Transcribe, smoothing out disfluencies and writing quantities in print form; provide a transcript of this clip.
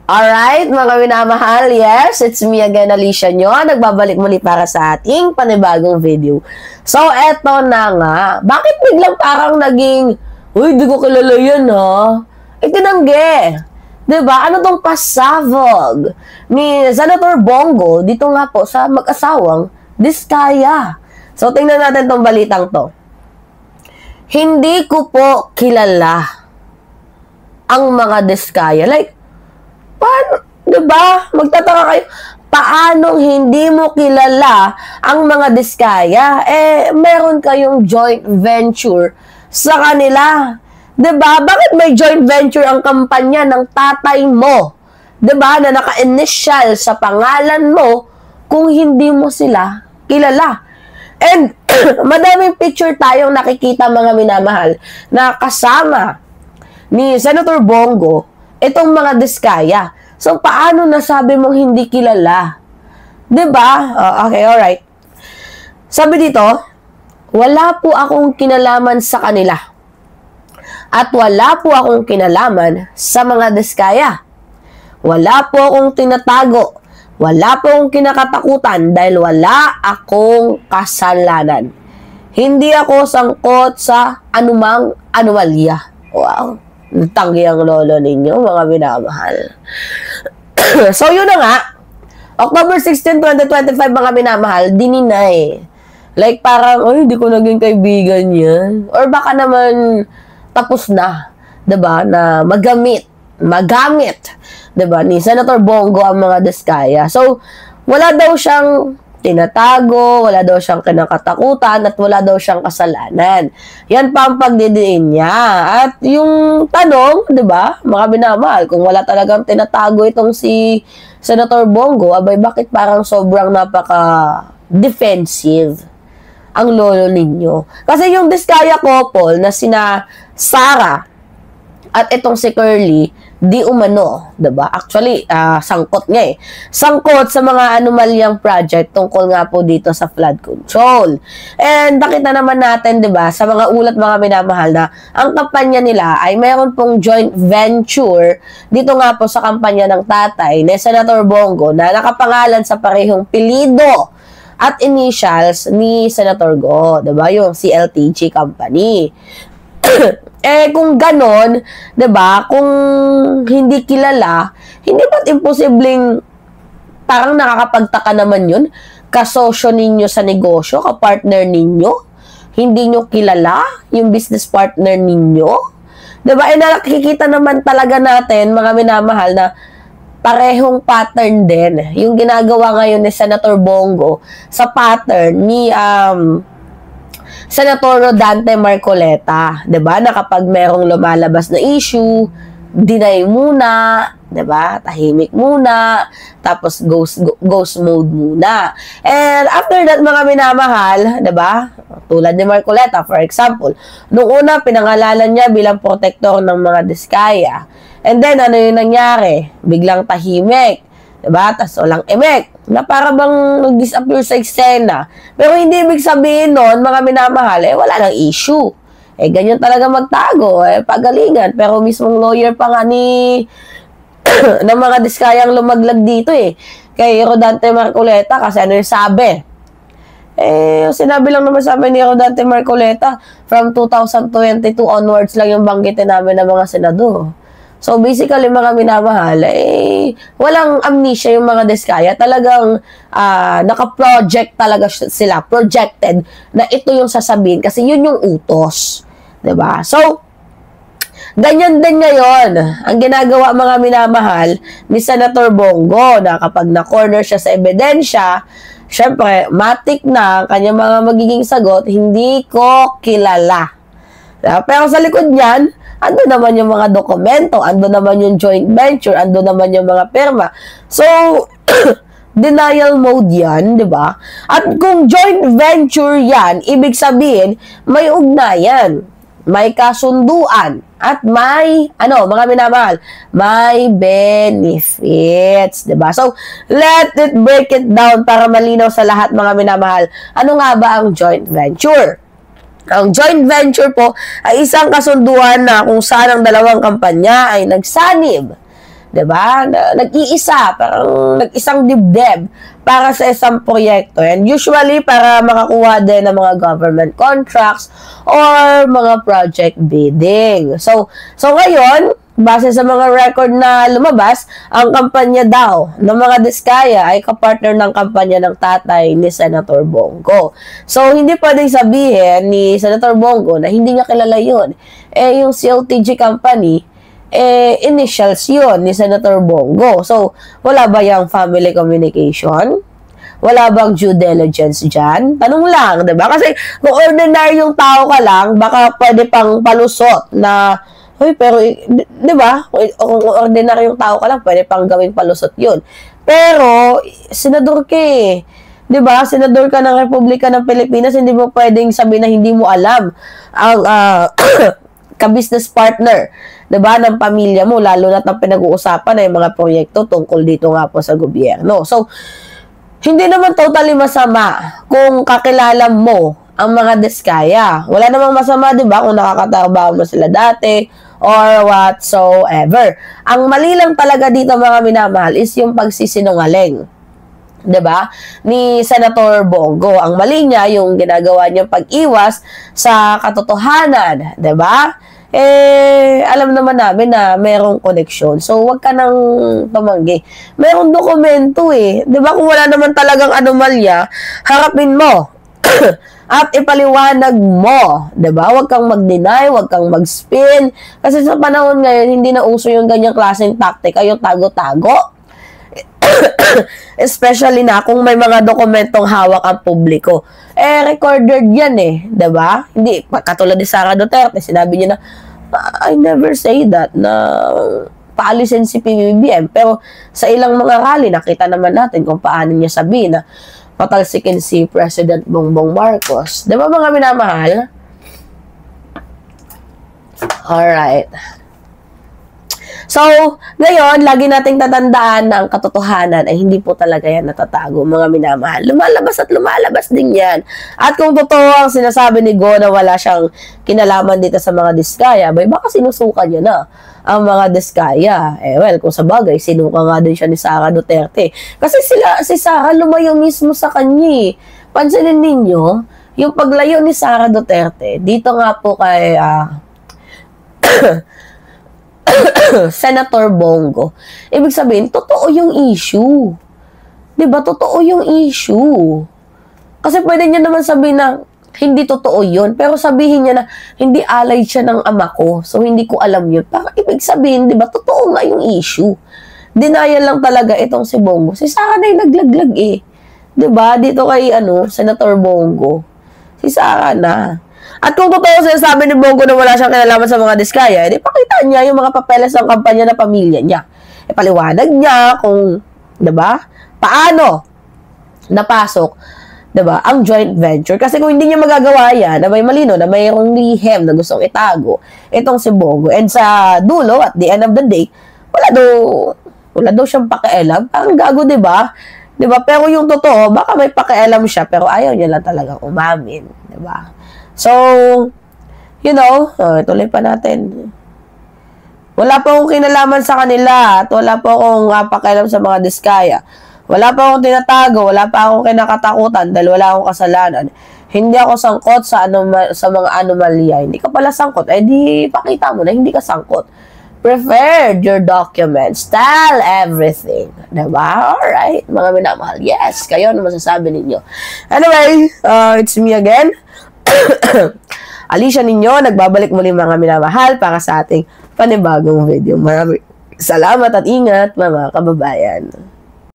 Alright, mga minamahal, yes, it's me again, Alicia nyo. Nagbabalik muli para sa ating panibagong video. So, eto na nga. Bakit biglang parang naging, uy, di ko kilala yan, ha? Itinanggi. Diba? Ano tong pasabog ni Senator Bongo dito nga po sa mag-asawang Diskaya. So, tingnan natin tong balitang to. Hindi ko po kilala ang mga Diskaya. Like, paano? Diba? Magtataka kayo, paanong hindi mo kilala ang mga Diskaya? Eh, meron kayong joint venture sa kanila. Diba? Bakit may joint venture ang kampanya ng tatay mo? Diba? Na naka-initial sa pangalan mo kung hindi mo sila kilala. And, madaming picture tayong nakikita mga minamahal na kasama ni Senator Bongo itong mga Diskaya. So, paano nasabi mong hindi kilala? Diba? Okay, alright. Sabi dito, wala po akong kinalaman sa kanila. At wala po akong kinalaman sa mga Diskaya. Wala po akong tinatago. Wala po akong kinakatakutan dahil wala akong kasalanan. Hindi ako sangkot sa anumang anomalya. Wow. Tanggi ang lolo ninyo, mga minamahal. So, yun na nga. October 16, 2025, mga minamahal, dininay. Like, parang, ay, hindi ko naging kaibigan yan. Or baka naman, tapos na. Diba? Na magamit, diba? Ni Senator Bongo ang mga Diskaya. So, wala daw siyang tinatago, wala daw siyang kinakatakutan, at wala daw siyang kasalanan. Yan pa ang pagdidiin niya. At yung tanong, di ba, mga binamahal, kung wala talagang tinatago itong si Senator Bongo, abay, bakit parang sobrang napaka-defensive ang lolo ninyo? Kasi yung Diskaya couple na sina Sara at itong si Curly, di umano, diba? Actually, sangkot nga eh. Sangkot sa mga anomalyang project tungkol nga po dito sa flood control. And nakita naman natin, diba, sa mga ulat mga minamahal na ang kampanya nila ay mayroon pong joint venture dito nga po sa kampanya ng tatay ni Senator Bongo na nakapangalan sa parehong pilido at initials ni Senator Go, diba? Yung CLTG company. Eh, kung ganon, diba, kung hindi kilala, hindi ba't imposibleng parang nakakapagtaka naman yun? Kasosyo ninyo sa negosyo, kapartner ninyo, hindi nyo kilala yung business partner ninyo? Diba, eh, nakikita naman talaga natin, mga minamahal, na parehong pattern din. Yung ginagawa ngayon ni Senator Bongo sa pattern ni, Senator Rodante Marcoleta, 'di ba? Na kapag merong lumalabas na issue, deny muna, 'di ba? Tahimik muna, tapos ghost mode muna. And after that, mga minamahal, 'di ba? Tulad ni Marcoleta, for example, nung una pinangalanan niya bilang protector ng mga Diskaya. And then ano yung nangyari? Biglang tahimik. Diba? Tas walang emek na para bang nag-disappear sa eksena. Pero hindi ibig sabihin nun, mga minamahal, eh, wala nang issue. Eh, ganyan talaga magtago, eh, pagalingan. Pero mismong lawyer pa nga ni ng mga Diskayang lumaglag dito, eh. Kay Rodante Marcoleta, kasi ano yung sabi? Eh, sinabi lang naman sabi ni Rodante Marcoleta, from 2022 onwards lang yung banggitin namin ng mga senador. So, basically, mga minamahal, eh, walang amnesia yung mga Diskaya. Talagang naka-project talaga sila, projected, na ito yung sasabihin kasi yun yung utos. Diba? So, ganyan din ngayon ang ginagawa mga minamahal ni Senator Bongo na kapag na-corner siya sa ebidensya, syempre, matik na kanyang mga magiging sagot, hindi ko kilala. Diba? Pero sa likod niyan, ando naman yung mga dokumento, ando naman yung joint venture, ando naman yung mga perma. So, denial mode yan, di ba? At kung joint venture yan, ibig sabihin, may ugnayan, may kasunduan, at may, mga minamahal, may benefits, di ba? So, let it break it down para malinaw sa lahat, mga minamahal. Ano nga ba ang joint venture? Ang joint venture po ay isang kasunduan na kung saan ang dalawang kampanya ay nagsanib 'Diba? Nag-iisa, parang nag-isang dibdib para sa isang proyekto. And usually, para makakuha din ng mga government contracts or mga project bidding. So ngayon, base sa mga record na lumabas, ang kampanya daw ng mga Diskaya ay kapartner ng kampanya ng tatay ni Senator Bongo. So, hindi pwedeng sabihin ni Senator Bongo na hindi niya kilala yun. Yung COTG company, initials yun ni Senator Bongo. So, wala ba yung family communication? Wala bang due diligence dyan? Tanong lang, diba? Kasi kung ordinaryong tao ka lang, baka pwede pang palusot na hoy, pero, di ba? Kung ordinaryong tao ka lang, pwede pang gawing palusot yun. Pero, senador ka eh. Di ba? Senador ka ng Republika ng Pilipinas, hindi mo pwedeng sabihin na hindi mo alam ang ka-business partner, di ba, ng pamilya mo, lalo na't ang pinag-uusapan ay mga proyekto tungkol dito nga po sa gobyerno. So, hindi naman totally masama kung kakilala mo ang mga Diskaya. Wala namang masama, di ba, kung nakakatrabaho mo sila dati, or whatsoever. Ang mali lang talaga dito, mga minamahal, is yung pagsisinungaling. 'Di ba? Ni Senator Bongo. Ang mali niya yung ginagawa niyang pag-iwas sa katotohanan, 'di ba? Alam naman namin na merong koneksyon. So, wag ka nang tumanggi. Merong dokumento eh. 'Di ba? Kung wala naman talagang anomalya, harapin mo. At ipaliwanag mo, 'di ba? Huwag kang mag-deny, huwag kang mag-spin. Kasi sa panahon ngayon, hindi na uso yung ganyang klaseng taktika, yung tago-tago. Especially na kung may mga dokumentong hawak ang publiko. Recorded yan eh, 'di ba? Hindi, katulad ni Sara Duterte, sinabi niya na, I never say that, na paalisin si PBBM. Pero sa ilang mga rally, nakita naman natin kung paano niya sabihin na patalsikin si President Bongbong Marcos. Di ba, mga minamahal? Alright. So, ngayon, lagi nating tatandaan na ang katotohanan ay hindi po talaga yan natatago, mga minamahal. Lumalabas at lumalabas din yan. At kung totoo ang sinasabi ni Go na wala siyang kinalaman dito sa mga Diskaya, baka sinusukan niya na ang mga Diskaya. Well, kung sa bagay, sinuka nga din siya ni Sara Duterte. Kasi si Sara lumayo mismo sa kanya. Pansinin ninyo, yung paglayo ni Sara Duterte, dito nga po kay Senator Bongo. Ibig sabihin, totoo yung issue. Diba? Totoo yung issue. Kasi pwede niya naman sabihin na hindi totoo yun. Pero sabihin niya na hindi alay siya ng ama ko. So, hindi ko alam yun. Para ibig sabihin, diba? Totoo nga yung issue. Denial lang talaga itong si Bongo. Si Sara na yung naglaglag eh. Diba? Dito kay Senator Bongo. Si Sara na. At kung totoo sinasabi ni Bongo na wala siyang kinalaman sa mga Diskaya, edi pakita niya yung mga papeles ng kampanya na pamilya niya. Ipaliwanag niya kung, diba, paano napasok, diba, ang joint venture. Kasi kung hindi niya magagawa yan, na may malino, na mayroong lihim na gustong itago, itong si Bongo. And sa dulo, at the end of the day, wala daw siyang pakialam. Parang gago, diba? Diba? Pero yung totoo, baka may pakialam siya, pero ayaw niya lang talagang umamin. Diba? So, tuloy pa natin. Wala pa akong kinalaman sa kanila at wala pa akong pakialam sa mga Diskaya. Wala pa akong tinatago, wala pa akong kinakatakutan dahil wala akong kasalanan. Hindi ako sangkot sa mga anomalya. Hindi ka pala sangkot, di pakita mo na hindi ka sangkot. Prepared your documents. Tell everything. Diba? Alright, mga minamahal. Yes, kayo ano masasabi ninyo. Anyway, it's me again. Alicia ninyo, nagbabalik muli mga minamahal para sa ating panibagong video. Maraming salamat at ingat mga kababayan.